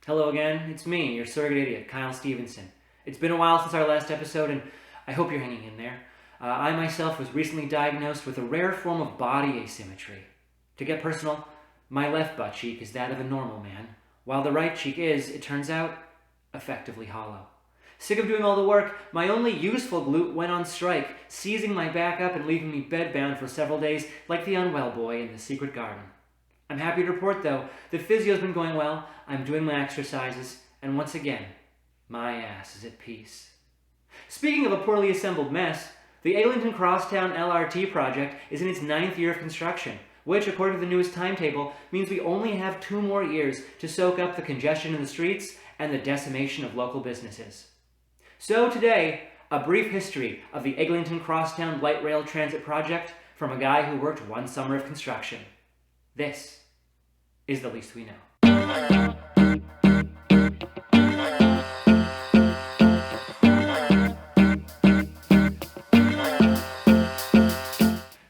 Hello again, it's me, your surrogate idiot, Kyle Stevenson. It's been a while since our last episode, and I hope you're hanging in there. I myself was recently diagnosed with a rare form of body asymmetry. To get personal, my left butt cheek is that of a normal man, while the right cheek is, it turns out, effectively hollow. Sick of doing all the work, my only useful glute went on strike, seizing my back up and leaving me bedbound for several days like the unwell boy in the secret garden. I'm happy to report, though, that physio's been going well, I'm doing my exercises, and once again, my ass is at peace. Speaking of a poorly assembled mess, the Eglinton Crosstown LRT project is in its 9th year of construction, which, according to the newest timetable, means we only have 2 more years to soak up the congestion in the streets and the decimation of local businesses. So today, a brief history of the Eglinton Crosstown Light Rail Transit Project from a guy who worked 1 summer of construction. This is the least we know.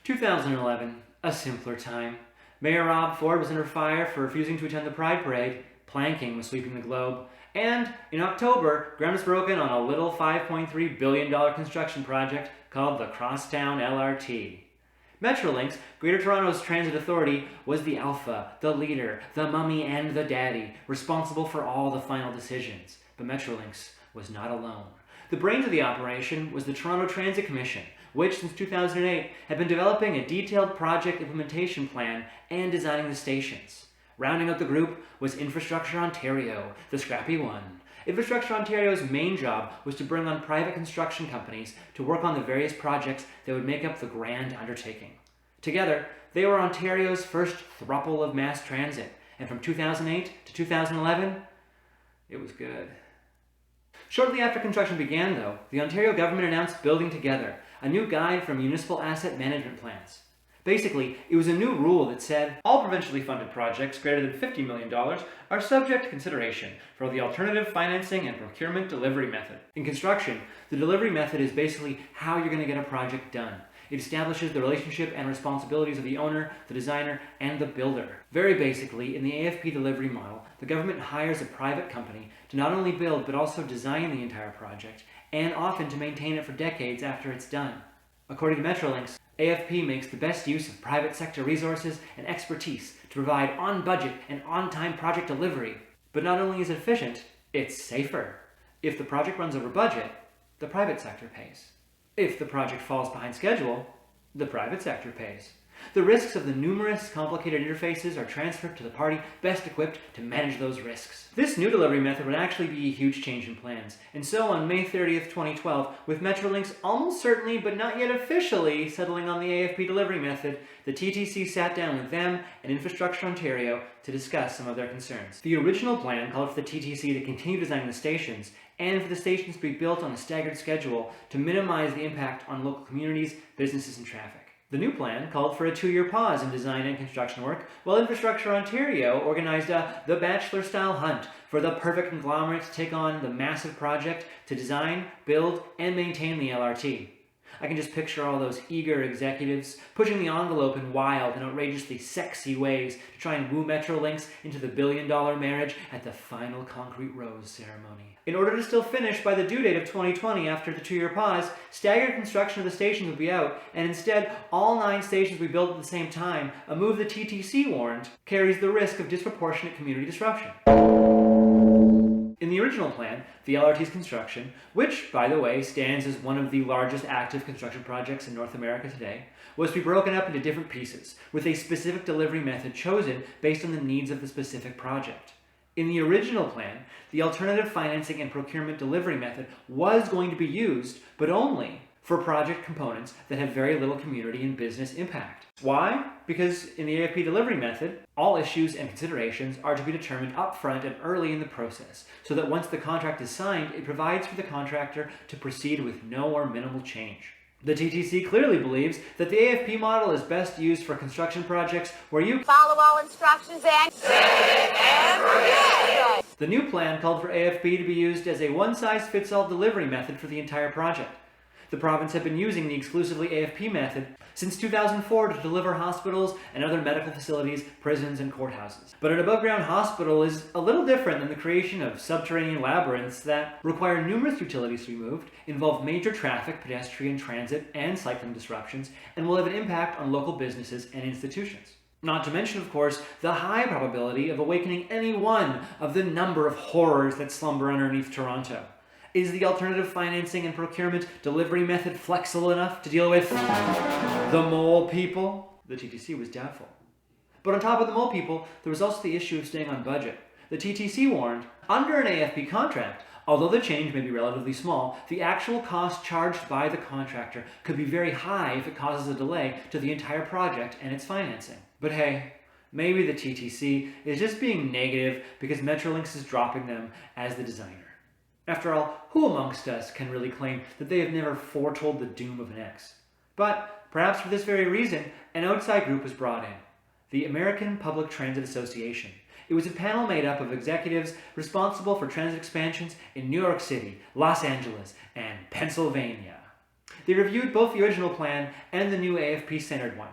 2011, a simpler time. Mayor Rob Ford was under fire for refusing to attend the Pride Parade, planking was sweeping the globe, and in October, ground was broken on a little $5.3 billion construction project called the Crosstown LRT. Metrolinx, Greater Toronto's transit authority, was the alpha, the leader, the mummy, and the daddy, responsible for all the final decisions. But Metrolinx was not alone. The brains of the operation was the Toronto Transit Commission, which since 2008 had been developing a detailed project implementation plan and designing the stations. Rounding out the group was Infrastructure Ontario, the scrappy one. Infrastructure Ontario's main job was to bring on private construction companies to work on the various projects that would make up the grand undertaking. Together, they were Ontario's first throuple of mass transit, and from 2008 to 2011, it was good. Shortly after construction began, though, the Ontario government announced Building Together, a new guide for municipal asset management plans. Basically, it was a new rule that said, all provincially funded projects greater than $50 million are subject to consideration for the alternative financing and procurement delivery method. In construction, the delivery method is basically how you're going to get a project done. It establishes the relationship and responsibilities of the owner, the designer, and the builder. Very basically, in the AFP delivery model, the government hires a private company to not only build but also design the entire project, and often to maintain it for decades after it's done. According to Metrolinx, AFP makes the best use of private sector resources and expertise to provide on-budget and on-time project delivery. But not only is it efficient, it's safer. If the project runs over budget, the private sector pays. If the project falls behind schedule, the private sector pays. The risks of the numerous complicated interfaces are transferred to the party best equipped to manage those risks. This new delivery method would actually be a huge change in plans. And so on May 30th, 2012, with Metrolinx almost certainly but not yet officially settling on the AFP delivery method, the TTC sat down with them and Infrastructure Ontario to discuss some of their concerns. The original plan called for the TTC to continue designing the stations and for the stations to be built on a staggered schedule to minimize the impact on local communities, businesses, and traffic. The new plan called for a 2-year pause in design and construction work, while Infrastructure Ontario organized the Bachelor-style hunt for the perfect conglomerate to take on the massive project to design, build, and maintain the LRT. I can just picture all those eager executives pushing the envelope in wild and outrageously sexy ways to try and woo Metrolinx into the billion-dollar marriage at the final concrete rose ceremony. In order to still finish by the due date of 2020 after the 2-year pause, staggered construction of the stations would be out, and instead all 9 stations would be built at the same time, a move the TTC warned carries the risk of disproportionate community disruption. In the original plan, the LRT's construction, which, by the way, stands as one of the largest active construction projects in North America today, was to be broken up into different pieces, with a specific delivery method chosen based on the needs of the specific project. In the original plan, the alternative financing and procurement delivery method was going to be used, but only for project components that have very little community and business impact. Why? Because in the AFP delivery method, all issues and considerations are to be determined upfront and early in the process, so that once the contract is signed, it provides for the contractor to proceed with no or minimal change. The TTC clearly believes that the AFP model is best used for construction projects where you follow all instructions and set and forget. The new plan called for AFP to be used as a one-size-fits-all delivery method for the entire project. The province had been using the exclusively AFP method since 2004 to deliver hospitals and other medical facilities, prisons, and courthouses. But an above-ground hospital is a little different than the creation of subterranean labyrinths that require numerous utilities to be moved, involve major traffic, pedestrian, transit, and cycling disruptions, and will have an impact on local businesses and institutions. Not to mention, of course, the high probability of awakening any one of the number of horrors that slumber underneath Toronto. Is the alternative financing and procurement delivery method flexible enough to deal with the mole people? The TTC was doubtful. But on top of the mole people, there was also the issue of staying on budget. The TTC warned, under an AFP contract, although the change may be relatively small, the actual cost charged by the contractor could be very high if it causes a delay to the entire project and its financing. But hey, maybe the TTC is just being negative because Metrolinx is dropping them as the designer. After all, who amongst us can really claim that they have never foretold the doom of an X? But perhaps for this very reason, an outside group was brought in, the American Public Transit Association. It was a panel made up of executives responsible for transit expansions in New York City, Los Angeles, and Pennsylvania. They reviewed both the original plan and the new AFP-centered one.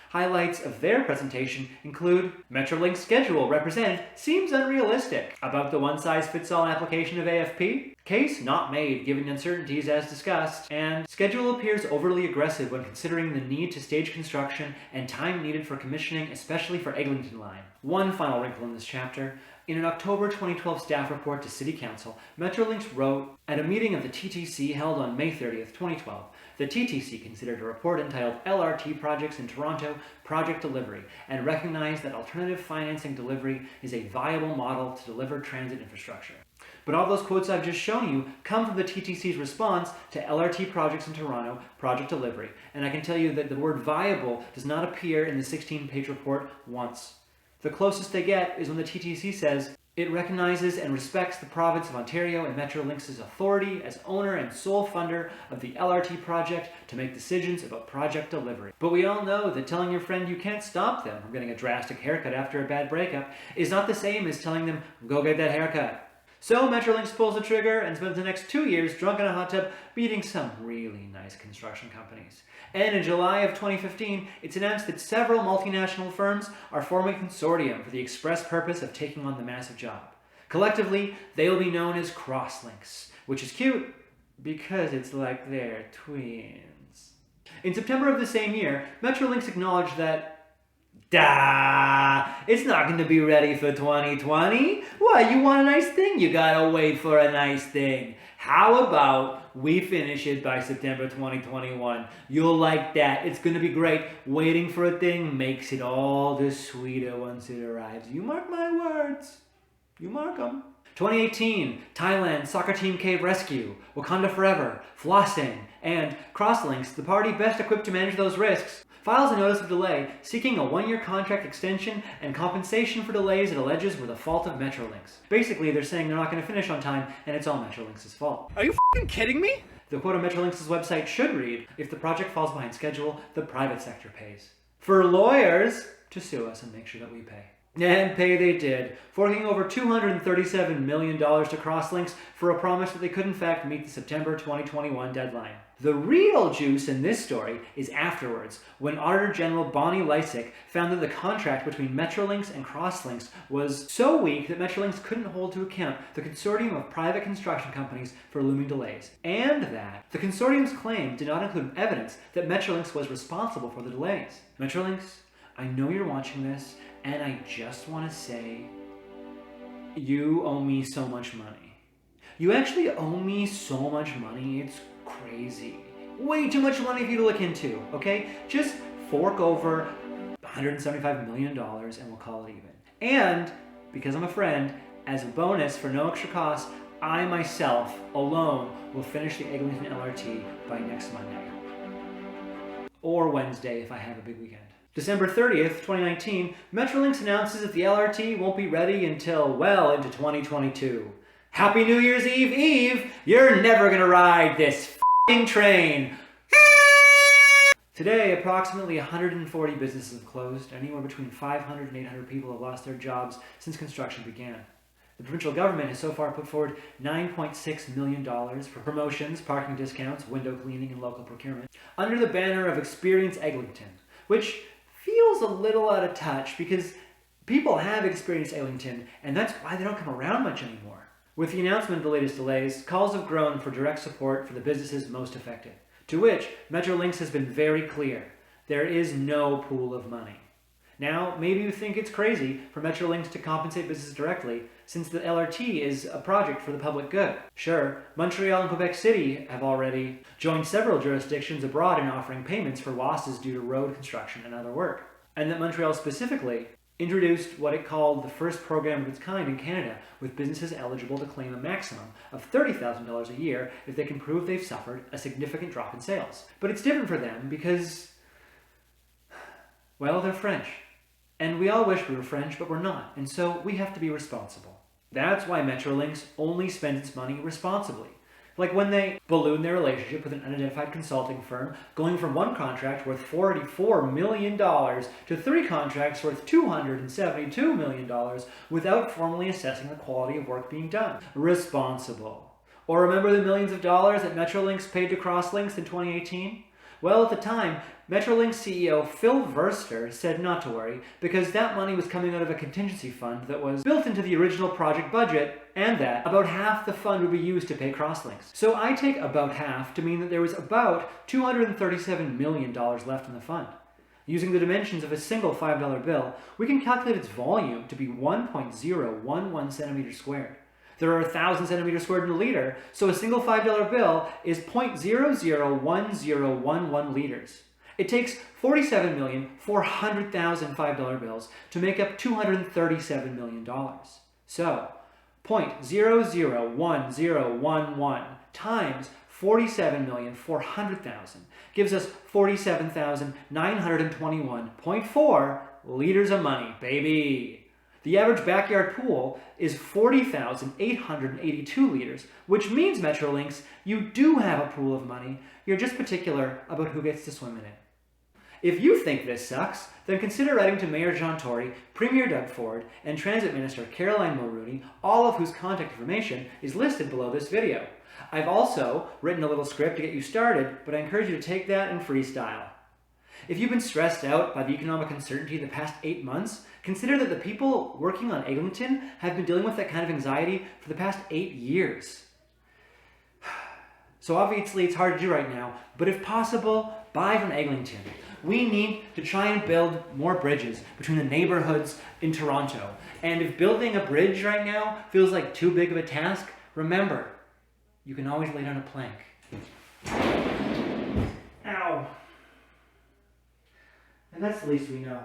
Highlights of their presentation include Metrolinx's schedule represented seems unrealistic. About the one-size-fits-all application of AFP? Case not made given uncertainties as discussed. And schedule appears overly aggressive when considering the need to stage construction and time needed for commissioning, especially for Eglinton line. One final wrinkle in this chapter. In an October 2012 staff report to City Council, Metrolinx wrote, at a meeting of the TTC held on May 30th, 2012, the TTC considered a report entitled LRT Projects in Toronto, Project Delivery, and recognized that alternative financing delivery is a viable model to deliver transit infrastructure. But all those quotes I've just shown you come from the TTC's response to LRT Projects in Toronto, Project Delivery, and I can tell you that the word viable does not appear in the 16-page report once. The closest they get is when the TTC says, it recognizes and respects the province of Ontario and Metrolinx's authority as owner and sole funder of the LRT project to make decisions about project delivery. But we all know that telling your friend you can't stop them from getting a drastic haircut after a bad breakup is not the same as telling them, go get that haircut. So Metrolinx pulls the trigger and spends the next 2 years drunk in a hot tub beating some really nice construction companies. And in July of 2015, it's announced that several multinational firms are forming a consortium for the express purpose of taking on the massive job. Collectively, they will be known as Crosslinx, which is cute because it's like they're twins. In September of the same year, Metrolinx acknowledged that it's not going to be ready for 2020. Why, you want a nice thing? You gotta wait for a nice thing. How about we finish it by September 2021? You'll like that. It's going to be great. Waiting for a thing makes it all the sweeter once it arrives. You mark my words. You mark them. 2018, Thailand Soccer Team Cave Rescue, Wakanda Forever, Flossing, and Crosslinx, the party best equipped to manage those risks, files a notice of delay, seeking a 1-year contract extension and compensation for delays it alleges were the fault of Metrolinx. Basically, they're saying they're not going to finish on time, and it's all Metrolinx's fault. Are you f***ing kidding me? The quote on Metrolinx's website should read, if the project falls behind schedule, the private sector pays. For lawyers to sue us and make sure that we pay. And pay they did, forking over $237 million to Crosslinx for a promise that they could in fact meet the September 2021 deadline. The real juice in this story is afterwards, when Auditor General Bonnie Lysyk found that the contract between Metrolinx and Crosslinx was so weak that Metrolinx couldn't hold to account the consortium of private construction companies for looming delays, and that the consortium's claim did not include evidence that Metrolinx was responsible for the delays. Metrolinx, I know you're watching this, and I just want to say, you owe me so much money. You actually owe me so much money, it's crazy. Way too much money for you to look into, okay? Just fork over $175 million and we'll call it even. And, because I'm a friend, as a bonus for no extra cost, I myself, alone, will finish the Eglinton LRT by next Monday. Or Wednesday if I have a big weekend. December 30th, 2019, Metrolinx announces that the LRT won't be ready until well into 2022. Happy New Year's Eve! You're never gonna ride this f***ing train! Today, approximately 140 businesses have closed. Anywhere between 500 and 800 people have lost their jobs since construction began. The The provincial government has so far put forward $9.6 million for promotions, parking discounts, window cleaning, and local procurement, under the banner of Experience Eglinton, which feels a little out of touch because people have experienced Eglinton, and that's why they don't come around much anymore. With the announcement of the latest delays, calls have grown for direct support for the businesses most affected, to which Metrolinx has been very clear. There is no pool of money. Now, maybe you think it's crazy for Metrolinx to compensate businesses directly, since the LRT is a project for the public good. Sure, Montreal and Quebec City have already joined several jurisdictions abroad in offering payments for losses due to road construction and other work, and that Montreal specifically introduced what it called the first program of its kind in Canada, with businesses eligible to claim a maximum of $30,000 a year if they can prove they've suffered a significant drop in sales. But it's different for them because, well, they're French. And we all wish we were French, but we're not, and so we have to be responsible. That's why Metrolinx only spends its money responsibly. Like when they balloon their relationship with an unidentified consulting firm, going from one contract worth $44 million to 3 contracts worth $272 million without formally assessing the quality of work being done. Responsible. Or remember the millions of dollars that Metrolinx paid to Crosslinx in 2018? Well, at the time, Metrolinx CEO Phil Verster said not to worry because that money was coming out of a contingency fund that was built into the original project budget, and that about half the fund would be used to pay Crosslinx. So I take about half to mean that there was about $237 million left in the fund. Using the dimensions of a single $5 bill, we can calculate its volume to be 1.011 centimeters squared. There are 1,000 centimeters squared in a liter, so a single $5 bill is 0.001011 liters. It takes 47,400,000 $5 bills to make up $237 million. So, 0.001011 times 47,400,000 gives us 47,921.4 liters of money, baby. The average backyard pool is 40,882 liters, which means, Metrolinx, you do have a pool of money. You're just particular about who gets to swim in it. If you think this sucks, then consider writing to Mayor John Tory, Premier Doug Ford, and Transit Minister Caroline Mulroney, all of whose contact information is listed below this video. I've also written a little script to get you started, but I encourage you to take that and freestyle. If you've been stressed out by the economic uncertainty the past 8 months, consider that the people working on Eglinton have been dealing with that kind of anxiety for the past 8 years. So obviously it's hard to do right now, but if possible, buy from Eglinton. We need to try and build more bridges between the neighborhoods in Toronto. And if building a bridge right now feels like too big of a task, remember, you can always lay down a plank. Ow. And that's the least we know.